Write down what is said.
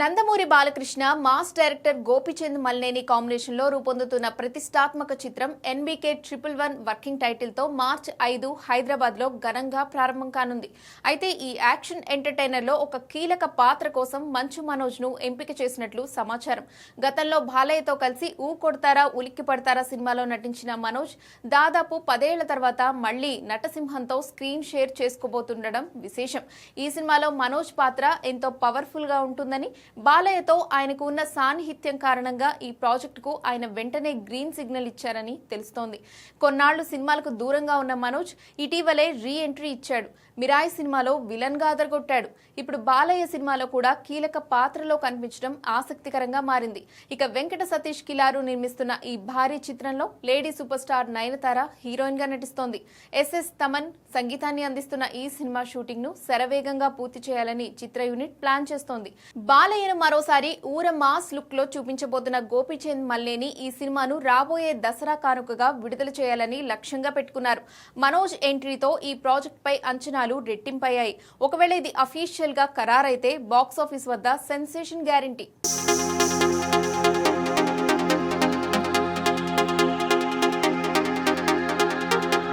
Nandamuri Balakrishna mass director Gopichand Malineni combination లో రూపొందుతున్న ప్రతిష్టాత్మక చిత్రం ఎన్బీకే 111 వర్కింగ్ టైటిల్ తో మార్చ్ 5 హైదరాబాద్ లో ఘనంగా ప్రారంభం కానుంది. అయితే ఈ యాక్షన్ ఎంటర్టైనర్ లో ఒక కీలక పాత్ర కోసం మంచు మనోజ్ ను ఎంపిక చేసినట్లు సమాచారం. గతంలో బాలయ్యతో కలిసి ఊ కొడతారా ఉలిక్కి పడతారా సినిమాలో నటించిన మనోజ్ దాదాపు 10 ఏళ్ల తర్వాత మళ్లీ నటసింహంతో స్క్రీన్ షేర్ చేసుకోబోతుండడం విశేషం. ఈ సినిమాలో మనోజ్ పాత్ర ఎంతో పవర్ఫుల్ గా ఉంటుందని, బాలయ్యతో ఆయనకు ఉన్న సాన్నిహిత్యం కారణంగా ఈ ప్రాజెక్టుకు ఆయన వెంటనే గ్రీన్ సిగ్నల్ ఇచ్చారని తెలుస్తోంది. కొన్నాళ్లు సినిమాలకు దూరంగా ఉన్న మనోజ్ ఇటీవలే రీ ఎంట్రీ ఇచ్చాడు. మిరాయి సినిమాలో విలన్ గా అదరగొట్టాడు. ఇప్పుడు బాలయ్య సినిమాలో కూడా కీలక పాత్రలో కనిపించడం ఆసక్తికరంగా మారింది. ఇక వెంకట సతీష్ కిలారు నిర్మిస్తున్న ఈ భారీ చిత్రంలో lady super star Nayanthara heroine గా నటిస్తోంది. ఎస్ఎస్ తమన్ సంగీతాన్ని అందిస్తున్న ఈ సినిమా షూటింగ్ ను శరవేగంగా పూర్తి చేయాలని చిత్ర యూనిట్ ప్లాన్ చేస్తోంది. బాలయ్యను మరోసారి ఊర మాస్ లుక్ లో చూపించబోతున్న గోపీచంద్ మల్లేని ఈ సినిమాను రాబోయే దసరా కానుకగా విడుదల చేయాలని లక్ష్యంగా పెట్టుకున్నారు. మనోజ్ ఎంట్రీతో ఈ ప్రాజెక్ట్ పై అంచనాలు రెట్టింపయ్యాయి. ఒకవేళ ఇది అఫీషియల్ గా ఖరారైతే బాక్సాఫీస్ వద్ద సెన్సేషన్ గ్యారంటీ.